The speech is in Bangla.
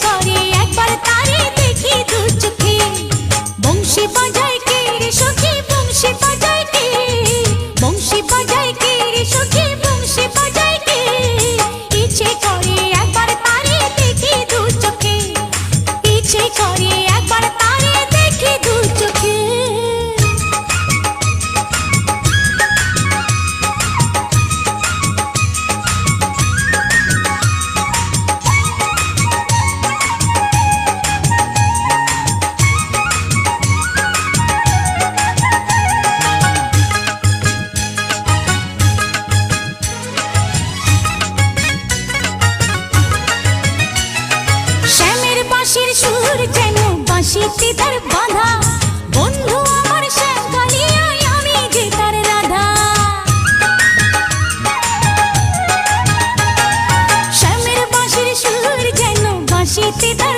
করে একবার তারে দেখি দু চোখে। বংশী বাজায় কে রে সখী, বংশী বাজায় কে, বংশী বাজায় কে রে সখী, বংশী বাজায় কে। ইচ্ছে করে একবার তারে দেখি দু চোখে, ইচ্ছে করে একবার তারে দেখি দু চোখে। শ্যামের বাঁশির সুর যেন বাঁশিতে তার বাঁধা, বন্ধু আমার শ্যাম কালিয়ায় আমি যে তার রাধা। শ্যামের বাঁশির সুর যেন বাঁশিতে তার